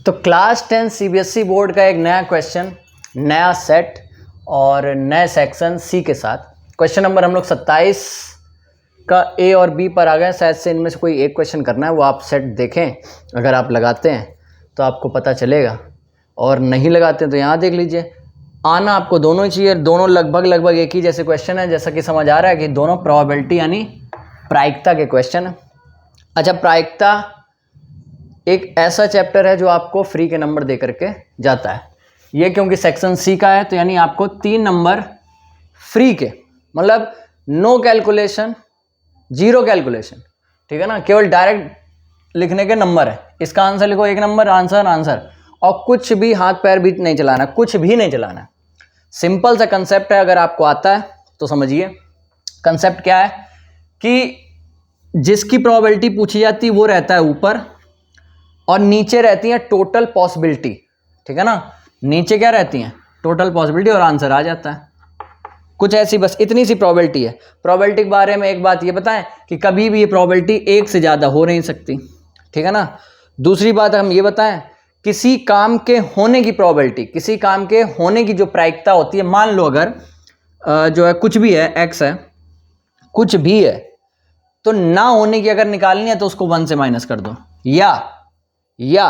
तो class 10 CBSE board का एक नया क्वेश्चन, नया सेट और नए सेक्शन सी के साथ क्वेश्चन नंबर हम लोग 27 का ए और बी पर आ गए। शायद से इनमें से कोई एक क्वेश्चन करना है, वो आप सेट देखें। अगर आप लगाते हैं तो आपको पता चलेगा, और नहीं लगाते हैं तो यहाँ देख लीजिए। आना आपको दोनों ही चाहिए, दोनों लगभग एक ही जैसे क्वेश्चन है। जैसा कि समझ आ रहा है कि दोनों प्रोबेबिलिटी यानी प्रायिकता के क्वेश्चन है। अच्छा, प्रायिकता एक ऐसा चैप्टर है जो आपको फ्री के नंबर दे करके जाता है। ये क्योंकि सेक्शन सी का है तो यानी आपको 3 नंबर फ्री के, मतलब नो कैलकुलेशन, जीरो कैलकुलेशन, ठीक है ना। केवल डायरेक्ट लिखने के नंबर है। इसका आंसर लिखो 1 नंबर, आंसर, और कुछ भी हाथ पैर भी नहीं चलाना, कुछ भी नहीं चलाना। सिंपल सा कंसेप्ट है, अगर आपको आता है तो समझिए। कंसेप्ट क्या है कि जिसकी प्रोबेबिलिटी पूछी जाती है वो रहता है ऊपर, और नीचे रहती है टोटल पॉसिबिलिटी, ठीक है ना। नीचे क्या रहती हैं? टोटल पॉसिबिलिटी, और आंसर आ जाता है। कुछ ऐसी, बस इतनी सी प्रोबेबिलिटी है। प्रोबेबिलिटी के बारे में एक बात ये बताएं कि कभी भी ये प्रोबेबिलिटी एक से ज़्यादा हो नहीं सकती, ठीक है ना। दूसरी बात हम ये बताएं, किसी काम के होने की प्रोबेबिलिटी, किसी काम के होने की जो प्रायिकता होती है, मान लो अगर जो है कुछ भी है, एक्स है, कुछ भी है, तो ना होने की अगर निकालनी है तो उसको 1 से माइनस कर दो। या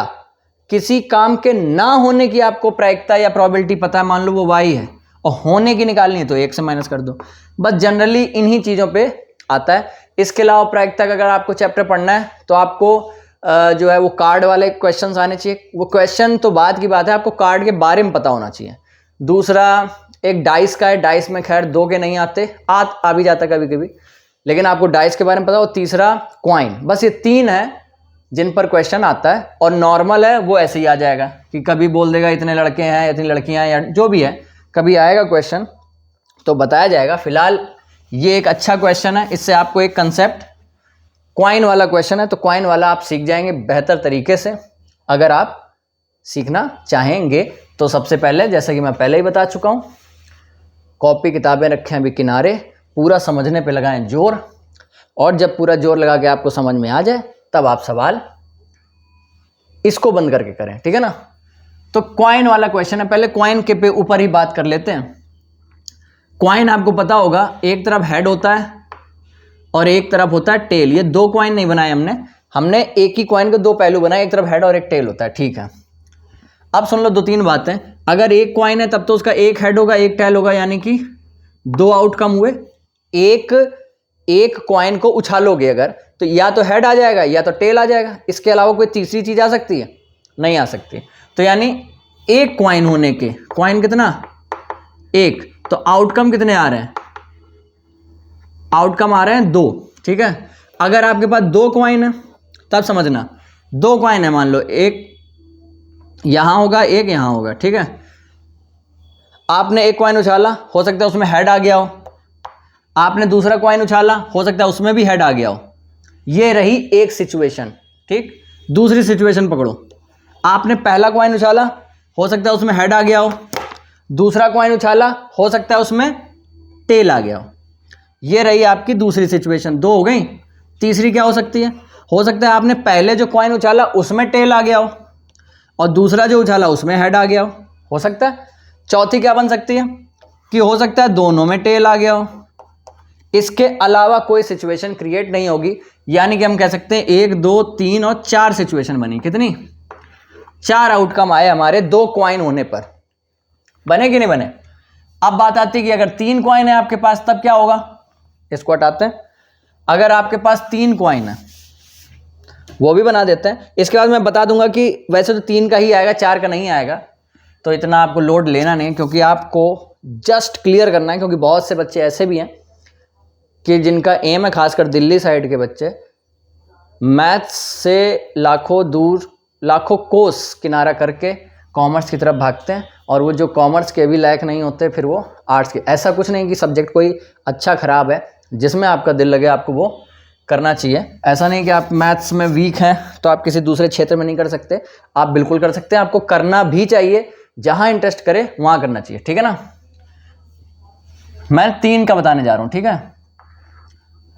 किसी काम के ना होने की आपको प्रायिकता या प्रोबेबिलिटी पता है, मान लो वो y है, और होने की निकालनी है तो 1 से माइनस कर दो। बस जनरली इन्हीं चीज़ों पे आता है। इसके अलावा प्रायिकता का अगर आपको चैप्टर पढ़ना है तो आपको जो है वो कार्ड वाले क्वेश्चंस आने चाहिए। वो क्वेश्चन तो बाद की बात है, आपको कार्ड के बारे में पता होना चाहिए। दूसरा एक डाइस का है, डाइस में खैर 2 के नहीं आते, आ भी जाता कभी कभी, लेकिन आपको डाइस के बारे में पता हो। तीसरा क्वाइन। बस ये 3 है जिन पर क्वेश्चन आता है, और नॉर्मल है वो ऐसे ही आ जाएगा कि कभी बोल देगा इतने लड़के हैं, इतनी लड़कियां हैं, या जो भी है, कभी आएगा क्वेश्चन तो बताया जाएगा। फिलहाल ये एक अच्छा क्वेश्चन है, इससे आपको एक कंसेप्ट, क्वाइन वाला क्वेश्चन है तो क्वाइन वाला आप सीख जाएंगे बेहतर तरीके से, अगर आप सीखना चाहेंगे तो। सबसे पहले, जैसा कि मैं पहले ही बता चुका हूँ, कॉपी किताबें रखें अभी किनारे, पूरा समझने पे लगाएं जोर, और जब पूरा जोर लगा के आपको समझ में आ जाए तब आप सवाल इसको बंद करके करें, ठीक है ना। तो क्वाइन वाला क्वेश्चन है। पहले क्वाइन के पे ऊपर ही बात कर लेते हैं। क्वाइन आपको पता होगा, एक तरफ हेड होता है और एक तरफ होता है टेल। ये 2 क्वाइन नहीं बनाए हमने एक ही क्वाइन के 2 पहलू बनाए, एक तरफ हेड और एक टेल होता है, ठीक है। अब सुन लो 2-3 बातें। अगर एक क्वाइन है तब तो उसका एक हेड होगा, एक टेल होगा, यानी कि 2 आउटकम हुए। एक क्वाइन को उछालोगे अगर, तो या तो हेड आ जाएगा या तो टेल आ जाएगा। इसके अलावा कोई तीसरी चीज आ सकती है? नहीं आ सकती। तो यानी एक क्वाइन होने के, क्वाइन कितना? 1, तो आउटकम कितने आ रहे हैं? आउटकम आ रहे हैं 2, ठीक है। अगर आपके पास 2 क्वाइन है तब समझना, 2 क्वाइन है, मान लो एक यहां होगा, एक यहां होगा, ठीक है। आपने एक क्वाइन उछाला, हो सकता है उसमें हेड आ गया हो। आपने दूसरा क्वाइन उछाला, हो सकता है उसमें भी हेड आ गया हो। ये रही एक सिचुएशन, ठीक। दूसरी सिचुएशन पकड़ो। आपने पहला क्वाइन उछाला, हो सकता है उसमें हेड आ गया हो। दूसरा क्वाइन उछाला, हो सकता है उसमें टेल आ गया हो। ये रही आपकी दूसरी सिचुएशन, 2 हो गई। तीसरी क्या हो सकती है? हो सकता है आपने पहले जो क्वाइन उछाला उसमें टेल आ गया हो, और दूसरा जो उछाला उसमें हेड आ गया हो सकता है। चौथी क्या बन सकती है कि हो सकता है दोनों में टेल आ गया हो। इसके अलावा कोई सिचुएशन क्रिएट नहीं होगी, यानी कि हम कह सकते हैं 1, 2, 3 और 4 सिचुएशन बनी। कितनी? 4 आउटकम आए हमारे 2 क्वाइन होने पर। बने कि नहीं बने? अब बात आती है कि अगर 3 क्वाइन है आपके पास तब क्या होगा। इसको हटाते हैं। अगर आपके पास 3 क्वाइन है, वो भी बना देते हैं। इसके बाद मैं बता दूंगा कि वैसे तो 3 का ही आएगा, 4 का नहीं आएगा, तो इतना आपको लोड लेना नहीं, क्योंकि आपको जस्ट क्लियर करना है। क्योंकि बहुत से बच्चे ऐसे भी हैं कि जिनका एम है, खासकर दिल्ली साइड के बच्चे, मैथ्स से लाखों कोस किनारा करके कॉमर्स की तरफ भागते हैं, और वो जो कॉमर्स के भी लायक नहीं होते फिर वो आर्ट्स के। ऐसा कुछ नहीं कि सब्जेक्ट कोई अच्छा खराब है, जिसमें आपका दिल लगे आपको वो करना चाहिए। ऐसा नहीं कि आप मैथ्स में वीक हैं तो आप किसी दूसरे क्षेत्र में नहीं कर सकते, आप बिल्कुल कर सकते हैं। आपको करना भी चाहिए, जहां इंटरेस्ट करे वहां करना चाहिए, ठीक है ना। मैं 3 का बताने जा रहा हूं, ठीक है।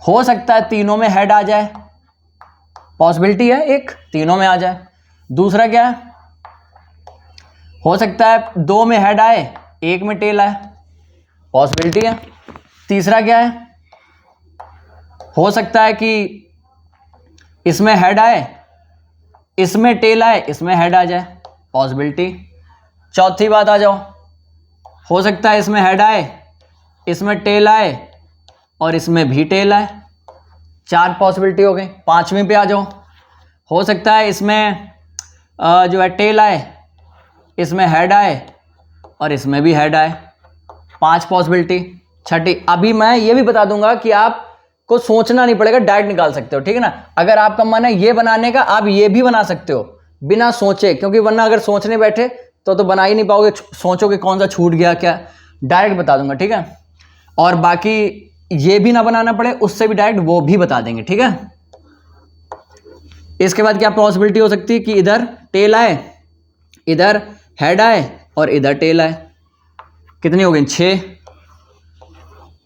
हो सकता है तीनों में हेड आ जाए, पॉसिबिलिटी है एक, तीनों में आ जाए। दूसरा क्या है? हो सकता है 2 में हेड आए, 1 में टेल आए, पॉसिबिलिटी है। तीसरा क्या है, हो सकता है कि इसमें हेड आए, इसमें टेल आए, इसमें हेड आ जाए, पॉसिबिलिटी। चौथी बात आ जाओ, हो सकता है इसमें हेड आए, इसमें टेल आए और इसमें भी टेल आए, 4 पॉसिबिलिटी हो गई। पांचवी पे आ जाओ, हो सकता है इसमें जो है टेल आए, इसमें हेड आए और इसमें भी हेड आए, 5 पॉसिबिलिटी। छठी, अभी मैं ये भी बता दूंगा कि आपको सोचना नहीं पड़ेगा, डायरेक्ट निकाल सकते हो, ठीक है ना। अगर आपका मन है ये बनाने का, आप ये भी बना सकते हो बिना सोचे, क्योंकि वरना अगर सोचने बैठे तो बना ही नहीं पाओगे, सोचोगे कौन सा छूट गया क्या। डायरेक्ट बता दूंगा, ठीक है। और बाकी ये भी ना बनाना पड़े, उससे भी डायरेक्ट वो भी बता देंगे, ठीक है। इसके बाद क्या पॉसिबिलिटी हो सकती है कि इधर टेल आए, इधर हेड आए और इधर टेल आए। कितनी हो गई? 6।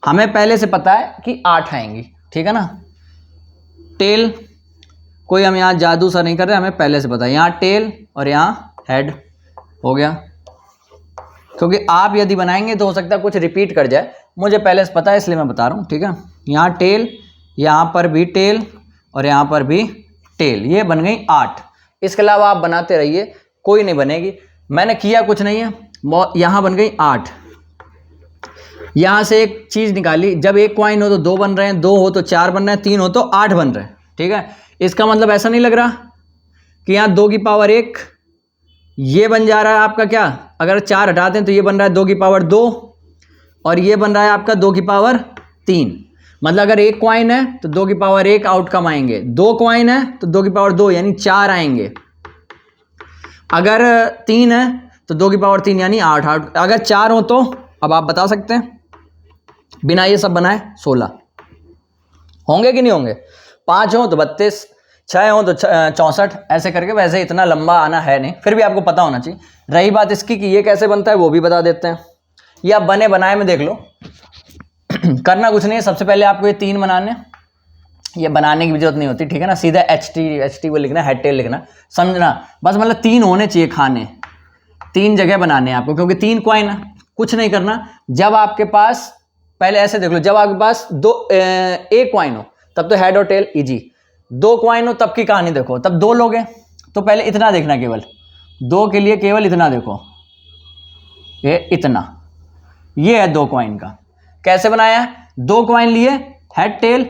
हमें पहले से पता है कि 8 आएंगी, ठीक है ना। टेल, कोई हम यहां जादू सा नहीं कर रहे, हमें पहले से पता है, यहां टेल और यहां हेड हो गया। क्योंकि आप यदि बनाएंगे तो हो सकता है कुछ रिपीट कर जाए, मुझे पहले से पता है इसलिए मैं बता रहा हूं, ठीक है। यहां टेल, यहां पर भी टेल और यहां पर भी टेल, ये बन गई 8। इसके अलावा आप बनाते रहिए, कोई नहीं बनेगी, मैंने किया कुछ नहीं है। यहां बन गई 8। यहां से एक चीज निकाली, जब एक क्वाइन हो तो 2 बन रहे हैं, 2 हो तो 4 बन रहे हैं, 3 हो तो 8 बन रहे हैं, ठीक है। इसका मतलब ऐसा नहीं लग रहा कि यहां 2 की पावर 1 ये बन जा रहा है आपका क्या, अगर 4 हटा दें तो ये बन रहा है 2 की पावर 2 और ये बन रहा है आपका 2 की पावर 3। मतलब अगर एक क्वाइन है तो 2 की पावर 1 आउटकम आएंगे, 2 क्वाइन है तो 2 की पावर 2 यानी 4 आएंगे, अगर 3 है तो 2 की पावर 3 यानी 8, अगर 4 हो तो अब आप बता सकते हैं बिना ये सब बनाए 16 होंगे कि नहीं होंगे। 5 हो तो 32, 6 हो तो 64, ऐसे करके। वैसे इतना लंबा आना है नहीं, फिर भी आपको पता होना चाहिए। रही बात इसकी कि ये कैसे बनता है वो भी बता देते हैं, या बने बनाए में देख लो। करना कुछ नहीं है, सबसे पहले आपको ये 3 बनाने, ये बनाने की भी जरूरत नहीं होती, ठीक है ना। सीधा एच टी वो लिखना, हेड टेल लिखना, समझना बस। मतलब 3 होने चाहिए खाने, 3 जगह बनाने हैं आपको, क्योंकि 3 क्वाइन है। कुछ नहीं करना, जब आपके पास, पहले ऐसे देख लो, जब आपके पास एक क्वाइन हो तब तो हेड और टेल इजी, 2 क्वाइन हो तब की कहानी देखो, तब 2 लोग हैं तो पहले इतना देखना, केवल 2 के लिए केवल इतना देखो, ये इतना, ये है 2 क्वाइन का। कैसे बनाया है? 2 क्वाइन लिए, हेड टेल,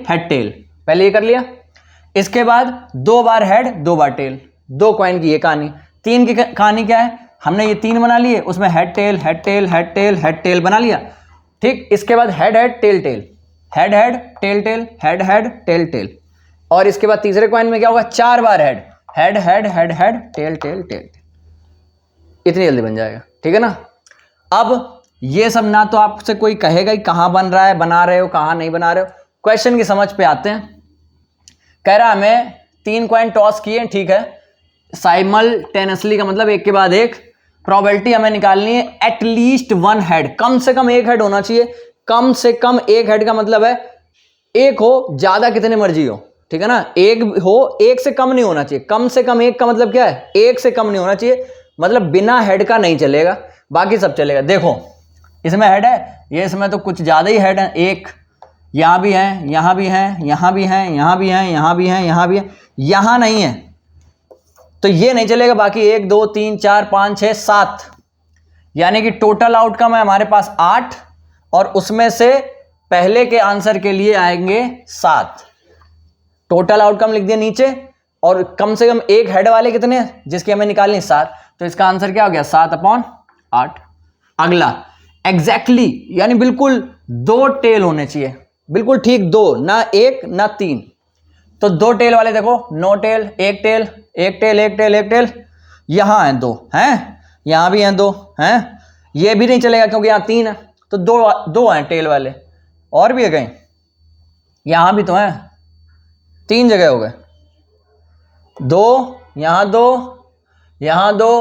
पहले ये कर लिया। इसके बाद 2 बार हेड 2 बार टेल, 2 क्वाइन की ये कहानी। 3 की कहानी क्या है? हमने ये 3 बना लिए, उसमें हेड टेल बना लिया, ठीक। इसके बाद हेड टेल टेल, और इसके बाद तीसरे क्वाइन में क्या होगा? 4 बार हेड टेल, इतनी जल्दी बन जाएगा, ठीक है ना। अब ये सब ना तो आपसे कोई कहेगा कि कहां बन रहा है, बना रहे हो, कहां नहीं बना रहे हो। क्वेश्चन की समझ पे आते हैं। कह रहा हमें 3 क्वाइन टॉस किए, ठीक है, साइमल्टेनियसली का मतलब एक के बाद एक। प्रोबेबिलिटी हमें निकालनी है एटलीस्ट 1 हेड, कम से कम 1 हेड होना चाहिए। कम से कम 1 हेड का मतलब है 1 हो, ज्यादा कितने मर्जी हो, ठीक है ना। 1 हो, 1 से कम नहीं होना चाहिए। कम से कम 1 का मतलब क्या है? 1 से कम नहीं होना चाहिए, मतलब बिना हेड का नहीं चलेगा, बाकी सब चलेगा। देखो इसमें हेड है, ये इसमें तो कुछ ज्यादा ही हेड है, 1 यहां भी है, यहां भी है, यहां भी है, यहां भी है, यहां भी है, यहां भी है, यहां नहीं है तो ये नहीं चलेगा। बाकी 1 2 3 4 5 6 7, यानी कि टोटल आउटकम है हमारे पास 8, और उसमें से पहले के आंसर के लिए आएंगे 7। टोटल आउटकम लिख दिया नीचे, और कम से कम 1 हेड वाले कितने हैं जिसकी हमें निकालनी 7, तो इसका आंसर क्या हो गया? 7/8। अगला एग्जैक्टली, यानी बिल्कुल 2 टेल होने चाहिए, बिल्कुल ठीक 2, ना 1 ना 3। तो 2 टेल वाले देखो, no tail, 1 tail, 1 tail, 1 tail, 1 tail, यहां है 2 हैं, यहां भी हैं 2 हैं, ये भी नहीं चलेगा क्योंकि यहां 3 है, तो 2 हैं टेल वाले। और भी है कहीं? यहां भी तो हैं, 3 जगह हो गए, 2 यहां 2 यहां 2,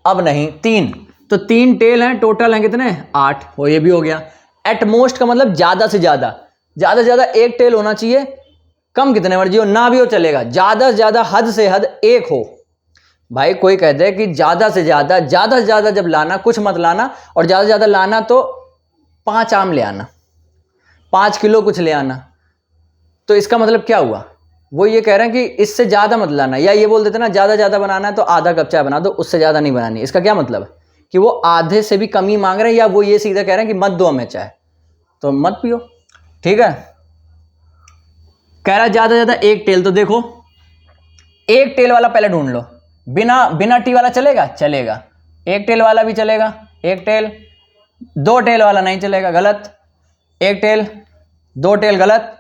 अब नहीं 3, तो 3 टेल हैं, टोटल हैं कितने? 8, वो ये भी हो गया। एटमोस्ट का मतलब ज्यादा से ज्यादा 1 टेल होना चाहिए, कम कितने मर्जी हो, ना भी हो चलेगा, ज्यादा से ज्यादा हद से हद 1 हो, भाई कोई कहते हैं कि ज़्यादा से ज़्यादा जब लाना कुछ मत लाना, और ज़्यादा से ज़्यादा लाना तो 5 आम ले आना, 5 किलो कुछ ले आना, तो इसका मतलब क्या हुआ? वो ये कह रहे हैं कि इससे ज़्यादा मत लाना, या ये बोल देते ना ज़्यादा बनाना है तो आधा कप चाय बना दो, उससे ज़्यादा नहीं बनानी। इसका क्या मतलब है कि वो आधे से भी कमी मांग रहे हैं, या वो ये सीधा कह रहे हैं कि मत दो हमें चाय, तो मत पियो। ठीक है, कह रहा है ज़्यादा से ज़्यादा 1 टेल। तो देखो 1 टेल वाला पहले ढूंढ लो। बिना टी वाला चलेगा? चलेगा। 1 टेल वाला भी चलेगा, 1 टेल। 2 टेल वाला नहीं चलेगा, गलत। 1 टेल, 2 टेल गलत,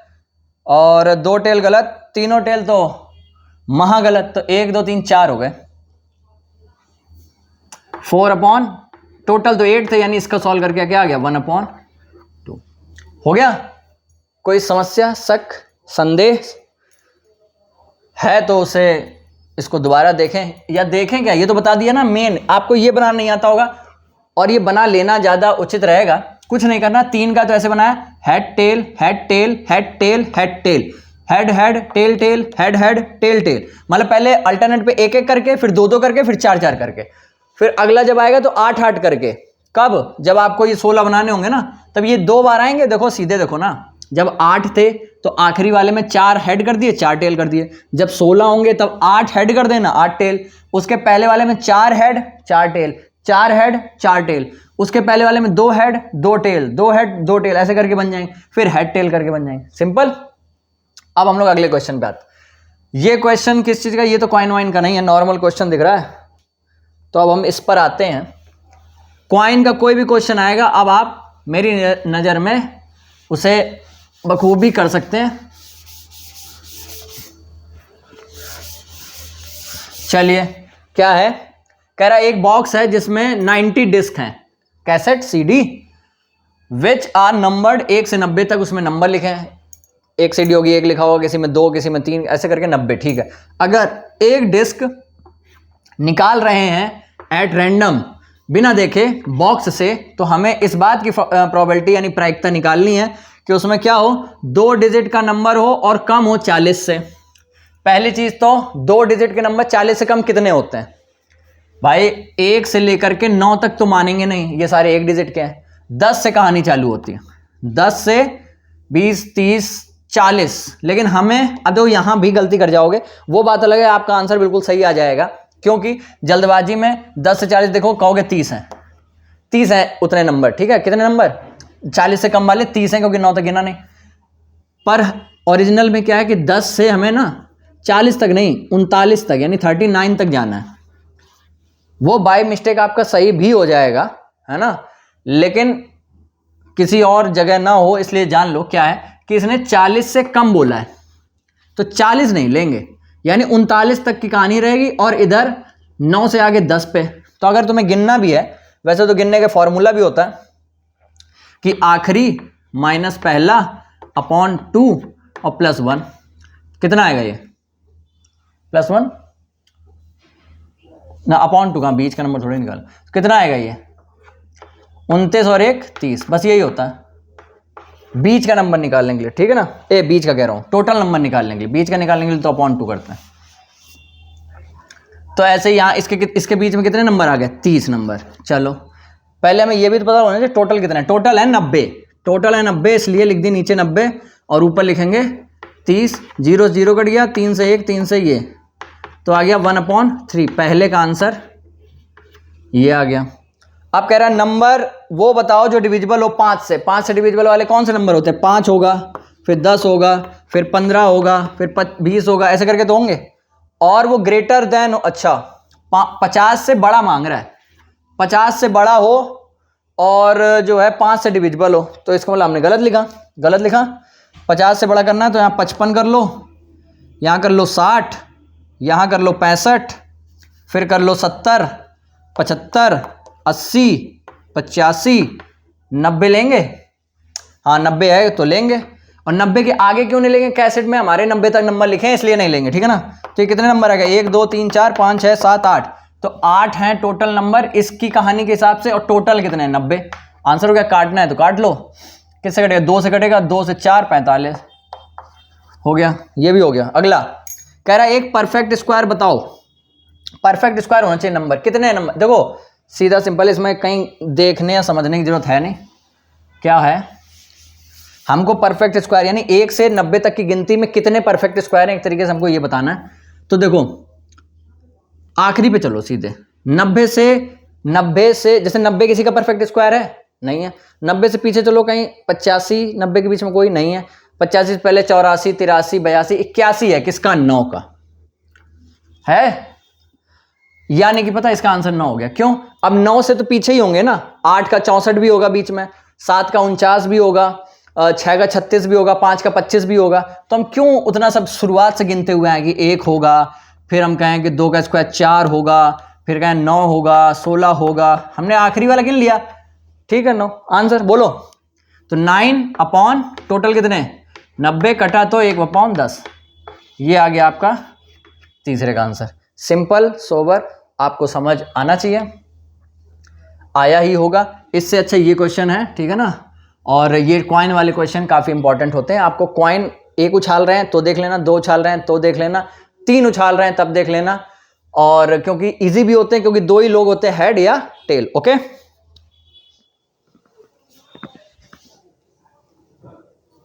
और 2 टेल गलत, तीनों टेल तो महा गलत। तो 1 2 3 4 हो गए, 4 अपॉन टोटल तो 8 थे, यानी इसका सॉल्व करके क्या आ गया? 1/2 हो गया। कोई समस्या, शक, संदेह है तो उसे इसको दोबारा देखें, या देखें क्या, ये तो बता दिया ना। मेन आपको ये बनाना नहीं आता होगा, और ये बना लेना ज़्यादा उचित रहेगा। कुछ नहीं करना। 3 का तो ऐसे बनाया, head tail head tail head tail head tail, head head tail tail head head tail tail. मतलब पहले अल्टरनेट पे 1 1 करके, फिर 2 2 करके, फिर 4 4 करके, फिर अगला जब आएगा तो 8 8 करके। कब? जब आपको ये 16 बनाने होंगे ना, तब ये 2 बार आएंगे। देखो सीधे देखो ना, जब 8 थे तो आखिरी वाले में 4 हेड कर दिए, 4 टेल कर दिए। जब 16 होंगे तब 8 हेड कर देना, 8 टेल। उसके पहले वाले में 4 हेड 4 टेल, 4 हेड 4 टेल। उसके पहले वाले में 2 हेड 2 टेल, 2 हेड 2 टेल, ऐसे करके बन जाएंगे, फिर हेड टेल करके बन जाएंगे। सिंपल। अब हम लोग अगले क्वेश्चन पे आते। ये क्वेश्चन किस चीज़ का? ये तो कॉइन वाइन का नहीं है, नॉर्मल क्वेश्चन दिख रहा है। तो अब हम इस पर आते हैं। कॉइन का कोई भी क्वेश्चन आएगा, अब आप मेरी नज़र में उसे बखूबी कर सकते हैं। चलिए, क्या है? कह रहा है एक बॉक्स है जिसमें 90 डिस्क हैं, cassette CD, which are numbered 1 से 90 तक उसमें नंबर लिखे हैं। एक सीडी होगी, 1 लिखा होगा, किसी में 2, किसी में 3, ऐसे करके 90। ठीक है, अगर एक डिस्क निकाल रहे हैं एट रैंडम बिना देखे बॉक्स से, तो हमें इस बात की प्रोबेबिलिटी यानी प्रायिकता निकालनी है कि उसमें क्या हो, 2 डिजिट का नंबर हो और कम हो 40 से। पहली चीज तो 2 डिजिट के नंबर 40 से कम कितने होते हैं? भाई 1 से लेकर के 9 तक तो मानेंगे नहीं, ये सारे 1 डिजिट के हैं। 10 से कहानी चालू होती है, 10 से 20 30 40। लेकिन हमें, अब तो यहां भी गलती कर जाओगे, वो बात अलग है, आपका आंसर बिल्कुल सही आ जाएगा, क्योंकि जल्दबाजी में 10 से 40 देखो, कहोगे 30 है, 30 है उतने नंबर। ठीक है, कितने नंबर? 40 से कम वाले 30 हैं, क्योंकि 9 तक गिना नहीं। पर ओरिजिनल में क्या है कि 10 से हमें ना 40 तक नहीं, 39 तक यानी 39 तक जाना है। वो बाय मिस्टेक आपका सही भी हो जाएगा, है ना, लेकिन किसी और जगह ना हो, इसलिए जान लो क्या है कि इसने 40 से कम बोला है, तो 40 नहीं लेंगे, यानी 39 तक की कहानी रहेगी, और इधर 9 से आगे 10 पे। तो अगर तुम्हें गिनना भी है, वैसे तो गिनने का फॉर्मूला भी होता है कि आखिरी माइनस पहला अपॉन 2 और प्लस 1, कितना आएगा ये? प्लस 1 ना, अपॉन 2 का बीच का नंबर थोड़ी निकाल, कितना आएगा ये? 29 और 1 30, बस यही होता है बीच का नंबर निकालने के लिए। ठीक है ना, बीच का कह रहा हूं, टोटल नंबर निकालने के लिए, बीच का निकालने के लिए तो अपॉन 2 करते हैं। तो ऐसे यहां इसके बीच में कितने नंबर आ गए? 30 नंबर। चलो पहले हमें यह भी तो पता होना चाहिए टोटल कितना है। टोटल है 90, टोटल है 90, इसलिए लिख दी नीचे 90 और ऊपर लिखेंगे 30। 0 0 कट गया, 3 से 1, 3 से ये, तो आ गया 1/3। पहले का आंसर ये आ गया। अब कह रहा है नंबर वो बताओ जो डिविजिबल हो 5 से। 5 से डिविजिबल वाले कौन से नंबर होते हैं? 5 होगा, फिर 10 होगा, फिर 15 होगा, फिर 20 होगा, ऐसे करके तो होंगे। और वो ग्रेटर देन, अच्छा 50 से बड़ा मांग रहा है, 50 से बड़ा हो और जो है 5 से डिविजिबल हो, तो इसका मतलब हमने गलत लिखा। 50 से बड़ा करना है तो यहाँ 55 कर लो, यहाँ कर लो 60, यहाँ कर लो 65, फिर कर लो 70, 75, 80, 85, 90 लेंगे। हाँ 90 है तो लेंगे, और 90 के आगे क्यों नहीं लेंगे? कैसेट में हमारे 90 तक नंबर लिखे हैं, इसलिए नहीं लेंगे। ठीक है ना, तो ये कितने नंबर आ गए? 1 2 3 4 5 6 7 8, तो 8 हैं टोटल नंबर इसकी कहानी के हिसाब से। और टोटल कितने हैं? 90। आंसर हो गया। काटना है तो काट लो। किससे कटेगा? 2 से कटेगा, 2 से 4 45 हो गया, ये भी हो गया। अगला कह रहा है एक परफेक्ट स्क्वायर बताओ परफेक्ट स्क्वायर होना चाहिए नंबर। कितने नंबर, देखो सीधा सिंपल, इसमें कहीं देखने या समझने की जरूरत है नहीं। क्या है, हमको परफेक्ट स्क्वायर यानी 1 से 90 तक की गिनती में कितने परफेक्ट स्क्वायर हैं, एक तरीके से हमको ये बताना है। तो देखो आखिरी पे चलो सीधे, 90 से जैसे 90 किसी का परफेक्ट स्क्वायर है, नहीं है। 90 से पीछे चलो कहीं 85, 90 के बीच में कोई नहीं है। 85 से पहले 84, 83, 82, 81 है, किसका? 9 का है। यानी कि पता इसका आंसर 9 हो गया। क्यों? अब 9 से तो पीछे ही होंगे ना, 8 का 64 भी होगा बीच में, 7 का 49 भी होगा, 6 का 36 भी होगा, 5 का 25 भी होगा। तो हम क्यों उतना सब शुरुआत से गिनते हुए आए कि 1 होगा, फिर हम कहें कि 2 का स्क्वायर 4 होगा, फिर कहें 9 होगा, 16 होगा, हमने आखिरी वाला गिन लिया। ठीक है, 9 आंसर बोलो। तो 9 अपॉन टोटल कितने, 90 कटा तो 1/10, ये आ गया आपका तीसरे का आंसर। सिंपल सोबर, आपको समझ आना चाहिए, आया ही होगा। इससे अच्छा ये क्वेश्चन है, ठीक है ना। और ये कॉइन वाले क्वेश्चन काफ़ी इंपॉर्टेंट होते हैं। आपको कॉइन 1 उछाल रहे हैं तो देख लेना, 2 उछाल रहे हैं तो देख लेना, 3 उछाल रहे हैं तब देख लेना। और क्योंकि इजी भी होते हैं, क्योंकि 2 ही लोग होते हैं, हेड या टेल। ओके।